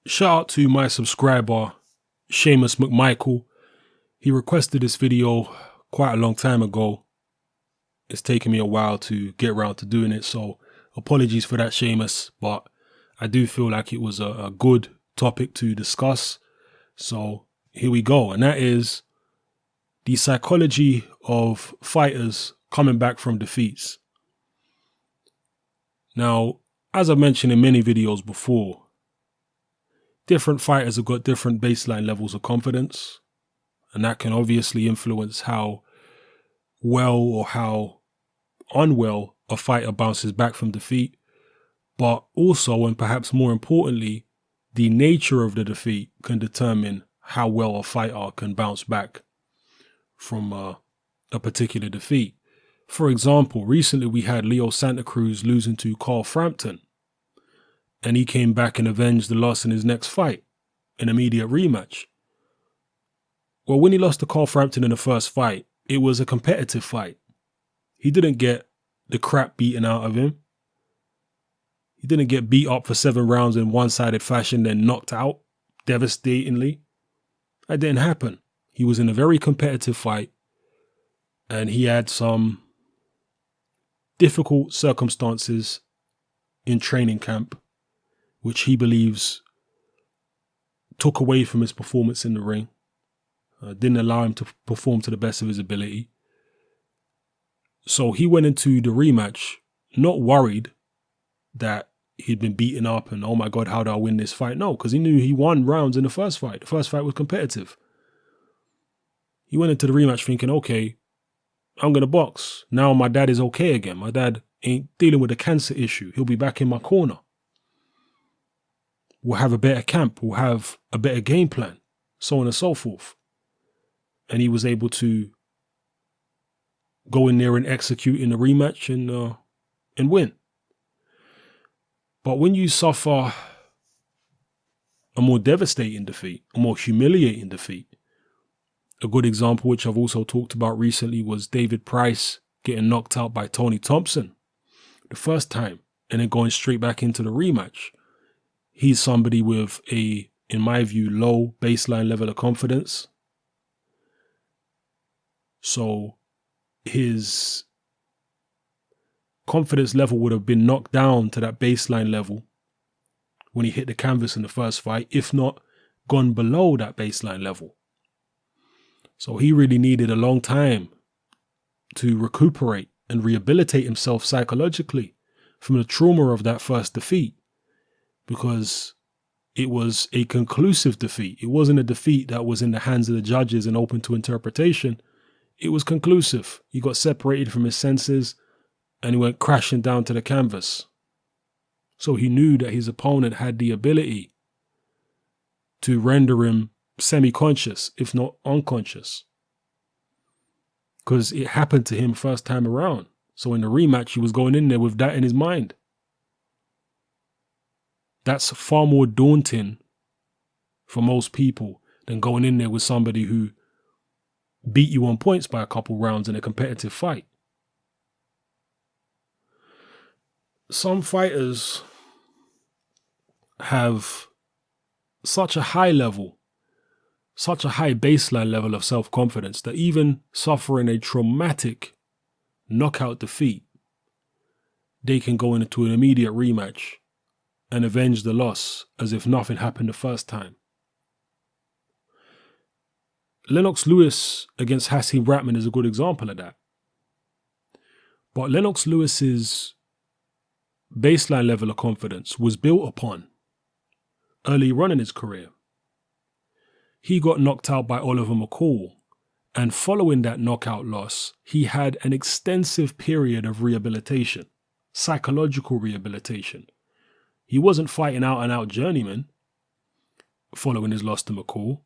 Shout out to my subscriber, Seamus McMichael. He requested this video quite a long time ago. It's taken me a while to get around to doing it, so apologies for that, Seamus, but I do feel like it was a good topic to discuss. So here we go, and that is the psychology of fighters coming back from defeats. Now, as I mentioned in many videos before, different fighters have got different baseline levels of confidence, and that can obviously influence how well or how unwell a fighter bounces back from defeat, but also, and perhaps more importantly, the nature of the defeat can determine how well a fighter can bounce back from a particular defeat. For example, recently we had Leo Santa Cruz losing to Carl Frampton, and he came back and avenged the loss in his next fight, an immediate rematch. Well, when he lost to Carl Frampton in the first fight, it was a competitive fight. He didn't get the crap beaten out of him. He didn't get beat up for 7 rounds in one-sided fashion, then knocked out devastatingly. That didn't happen. He was in a very competitive fight, and he had some difficult circumstances in training camp, which he believes took away from his performance in the ring, didn't allow him to perform to the best of his ability. So he went into the rematch not worried that he'd been beaten up and, oh my God, how do I win this fight? No, because he knew he won rounds in the first fight. The first fight was competitive. He went into the rematch thinking, okay, I'm going to box. Now my dad is okay again. My dad ain't dealing with a cancer issue. He'll be back in my corner. We'll have a better camp. We'll have a better game plan, so on and so forth. And he was able to go in there and execute in the rematch and win. But when you suffer a more devastating defeat, a more humiliating defeat, a good example, which I've also talked about recently, was David Price getting knocked out by Tony Thompson the first time and then going straight back into the rematch. He's somebody with a, in my view, low baseline level of confidence. So his confidence level would have been knocked down to that baseline level when he hit the canvas in the first fight, if not gone below that baseline level. So he really needed a long time to recuperate and rehabilitate himself psychologically from the trauma of that first defeat, because it was a conclusive defeat. It wasn't a defeat that was in the hands of the judges and open to interpretation. It was conclusive. He got separated from his senses and he went crashing down to the canvas. So he knew that his opponent had the ability to render him semi-conscious, if not unconscious, because it happened to him first time around. So in the rematch, he was going in there with that in his mind. That's far more daunting for most people than going in there with somebody who beat you on points by a couple rounds in a competitive fight. Some fighters have such a high level, such a high baseline level of self-confidence that even suffering a traumatic knockout defeat, they can go into an immediate rematch and avenge the loss as if nothing happened the first time. Lennox Lewis against Hasim Ratman is a good example of that. But Lennox Lewis's baseline level of confidence was built upon early on in his career. He got knocked out by Oliver McCall, and following that knockout loss, he had an extensive period of rehabilitation, psychological rehabilitation. He wasn't fighting out-and-out journeyman following his loss to McCall.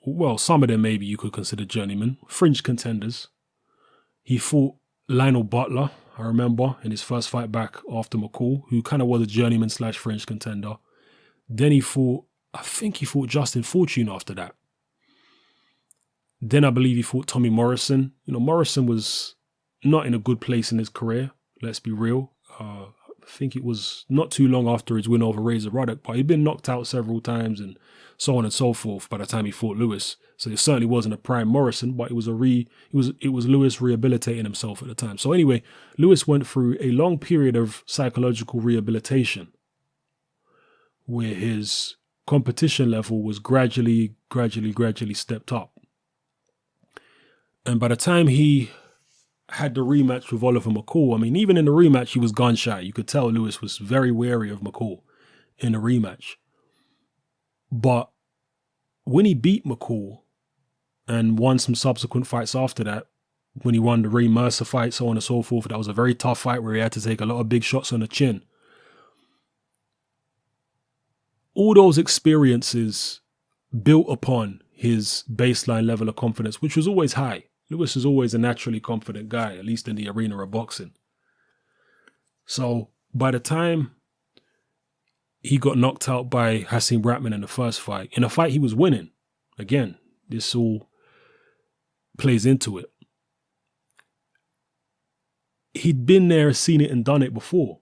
Well, some of them maybe you could consider journeymen, fringe contenders. He fought Lionel Butler, I remember, in his first fight back after McCall, who kind of was a journeyman / fringe contender. Then he fought, I think he fought Justin Fortune after that. Then I believe he fought Tommy Morrison. You know, Morrison was not in a good place in his career, let's be real. I think it was not too long after his win over Razor Ruddock, but he'd been knocked out several times and so on and so forth by the time he fought Lewis. So it certainly wasn't a prime Morrison, but it was Lewis rehabilitating himself at the time. So anyway, Lewis went through a long period of psychological rehabilitation where his competition level was gradually stepped up. And by the time he had the rematch with Oliver McCall, I mean, even in the rematch, he was gun shy. You could tell Lewis was very wary of McCall in the rematch. But when he beat McCall and won some subsequent fights after that, when he won the Ray Mercer fight, so on and so forth, that was a very tough fight where he had to take a lot of big shots on the chin. All those experiences built upon his baseline level of confidence, which was always high. Lewis is always a naturally confident guy, at least in the arena of boxing. So by the time he got knocked out by Hasim Ratman in the first fight, in a fight he was winning, again, this all plays into it. He'd been there, seen it and done it before.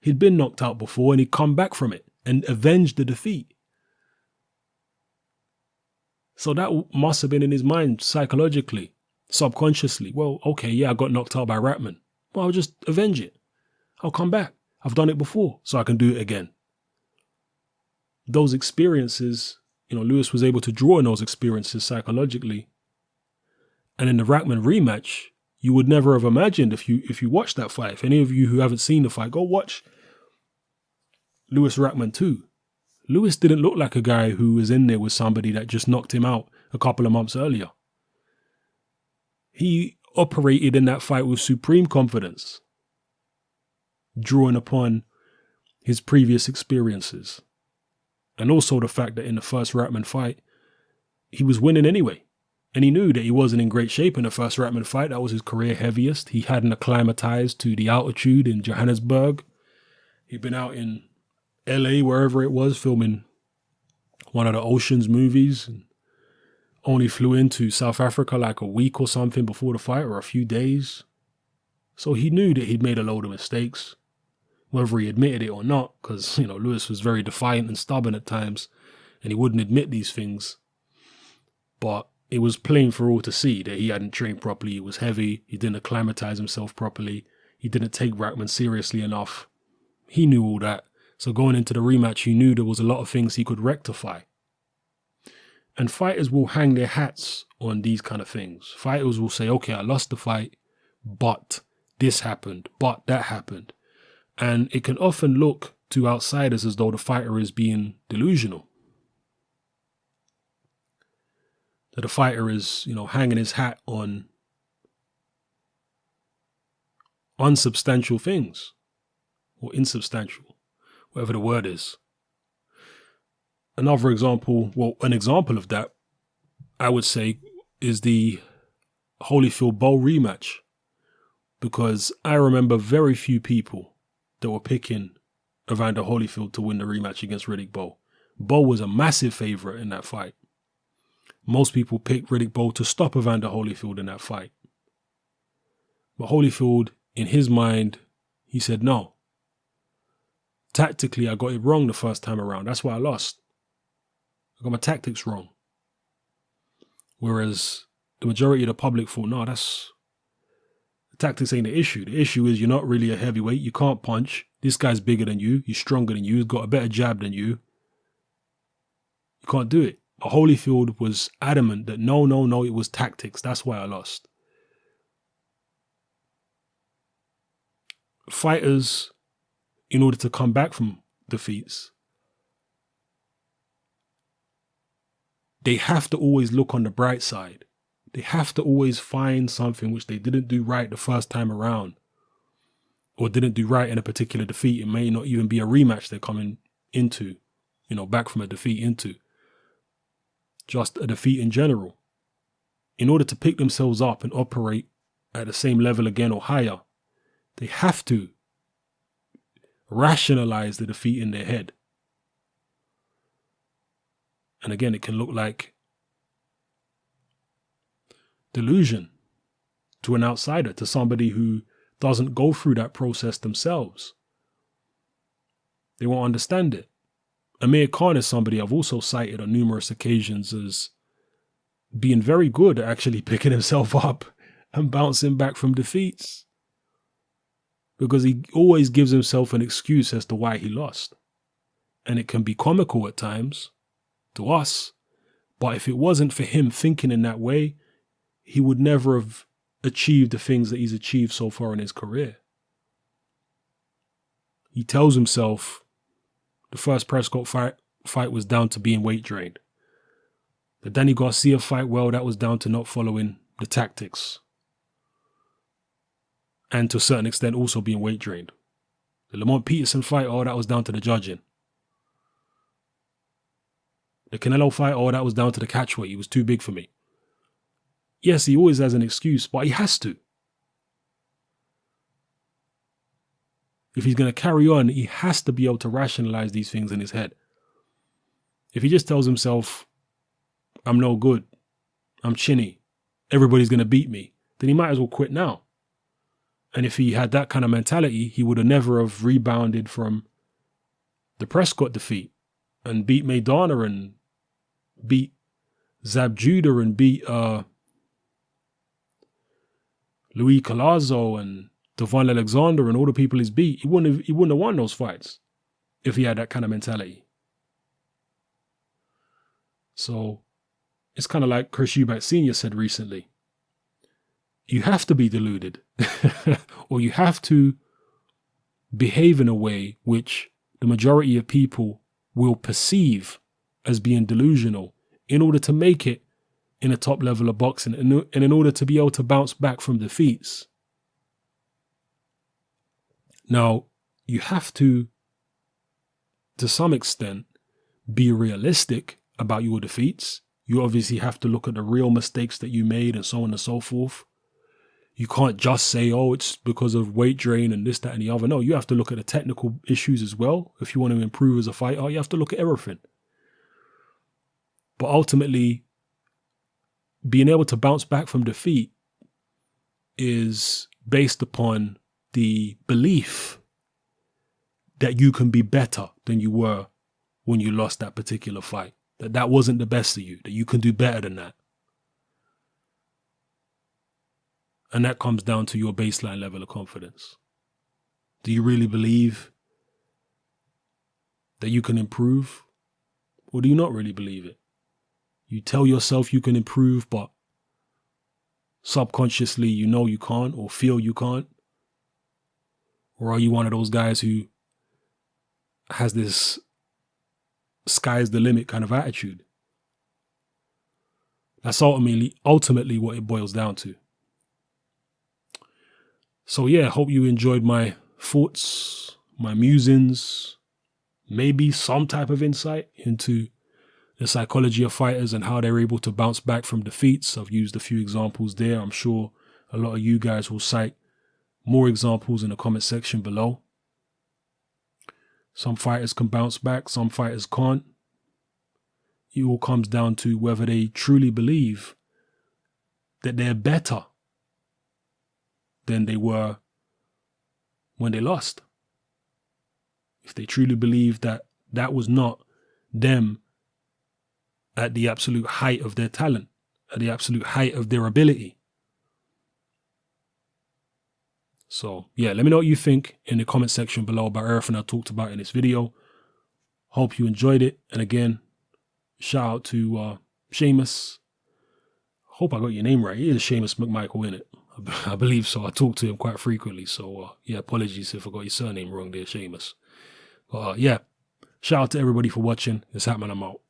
He'd been knocked out before and he'd come back from it and avenged the defeat. So that must have been in his mind psychologically, subconsciously. Well, okay, yeah, I got knocked out by Ratman. Well, I'll just avenge it. I'll come back. I've done it before, so I can do it again. Those experiences, Lewis was able to draw on those experiences psychologically. And in the Ratman rematch, you would never have imagined if you watched that fight. If any of you who haven't seen the fight, go watch Lewis Ratman 2. Lewis didn't look like a guy who was in there with somebody that just knocked him out a couple of months earlier. He operated in that fight with supreme confidence, drawing upon his previous experiences. And also the fact that in the first Ratman fight, he was winning anyway. And he knew that he wasn't in great shape in the first Ratman fight. That was his career heaviest. He hadn't acclimatized to the altitude in Johannesburg. He'd been out in LA, wherever it was, filming one of the Ocean's movies, and only flew into South Africa like a week or something before the fight, or a few days. So he knew that he'd made a load of mistakes, whether he admitted it or not, because, Lewis was very defiant and stubborn at times, and he wouldn't admit these things. But it was plain for all to see that he hadn't trained properly. He was heavy. He didn't acclimatize himself properly. He didn't take Ratman seriously enough. He knew all that. So going into the rematch, he knew there was a lot of things he could rectify. And fighters will hang their hats on these kind of things. Fighters will say, okay, I lost the fight, but this happened, but that happened. And it can often look to outsiders as though the fighter is being delusional. That the fighter is, hanging his hat on unsubstantial things, or insubstantial, whatever the word is. Another example, an example of that, I would say, is the Holyfield Bowe rematch. Because I remember very few people that were picking Evander Holyfield to win the rematch against Riddick Bowe. Bowe was a massive favourite in that fight. Most people picked Riddick Bowe to stop Evander Holyfield in that fight. But Holyfield, in his mind, he said, no. Tactically, I got it wrong the first time around. That's why I lost. I got my tactics wrong. Whereas the majority of the public thought, no, the tactics ain't the issue. The issue is you're not really a heavyweight. You can't punch. This guy's bigger than you. He's stronger than you. He's got a better jab than you. You can't do it. But Holyfield was adamant that no, it was tactics. That's why I lost. Fighters, in order to come back from defeats, they have to always look on the bright side. They have to always find something which they didn't do right the first time around, or didn't do right in a particular defeat. It may not even be a rematch they're coming into, back from a defeat into. Just a defeat in general. In order to pick themselves up and operate at the same level again or higher, they have to rationalize the defeat in their head. And again, it can look like delusion to an outsider, to somebody who doesn't go through that process themselves. They won't understand it. Amir Khan is somebody I've also cited on numerous occasions as being very good at actually picking himself up and bouncing back from defeats, because he always gives himself an excuse as to why he lost. And it can be comical at times to us, but if it wasn't for him thinking in that way, he would never have achieved the things that he's achieved so far in his career. He tells himself the first Prescott fight was down to being weight drained. The Danny Garcia fight, well, that was down to not following the tactics. And to a certain extent also being weight drained. The Lamont Peterson fight, oh, that was down to the judging. The Canelo fight, oh, that was down to the catchweight. He was too big for me. Yes, he always has an excuse, but he has to. If he's going to carry on, he has to be able to rationalize these things in his head. If he just tells himself, I'm no good, I'm chinny, everybody's going to beat me, then he might as well quit now. And if he had that kind of mentality, he would have never have rebounded from the Prescott defeat and beat Maidana and beat Zab Judah and beat Louis Collazo and Devon Alexander and all the people he's beat. He wouldn't have won those fights if he had that kind of mentality. So it's kind of like Chris Eubank Sr. said recently. You have to be deluded or you have to behave in a way which the majority of people will perceive as being delusional in order to make it in a top level of boxing and in order to be able to bounce back from defeats. Now, you have to some extent, be realistic about your defeats. You obviously have to look at the real mistakes that you made and so on and so forth. You can't just say, oh, it's because of weight drain and this, that, and the other. No, you have to look at the technical issues as well. If you want to improve as a fighter, you have to look at everything. But ultimately, being able to bounce back from defeat is based upon the belief that you can be better than you were when you lost that particular fight. That wasn't the best of you, that you can do better than that. And that comes down to your baseline level of confidence. Do you really believe that you can improve? Or do you not really believe it? You tell yourself you can improve, but subconsciously you know you can't or feel you can't? Or are you one of those guys who has this sky's the limit kind of attitude? That's ultimately what it boils down to. So yeah, hope you enjoyed my thoughts, my musings, maybe some type of insight into the psychology of fighters and how they're able to bounce back from defeats. I've used a few examples there. I'm sure a lot of you guys will cite more examples in the comment section below. Some fighters can bounce back, some fighters can't. It all comes down to whether they truly believe that they're better than they were when they lost. If they truly believe that that was not them at the absolute height of their talent, at the absolute height of their ability. So yeah, let me know what you think in the comment section below about everything I talked about in this video. Hope you enjoyed it. And again, shout out to Seamus. Hope I got your name right. It is Seamus McMichael, innit? I believe so. I talk to him quite frequently. So yeah, apologies if I got your surname wrong there, Seamus. But yeah, shout out to everybody for watching. It's Hatman, I'm out.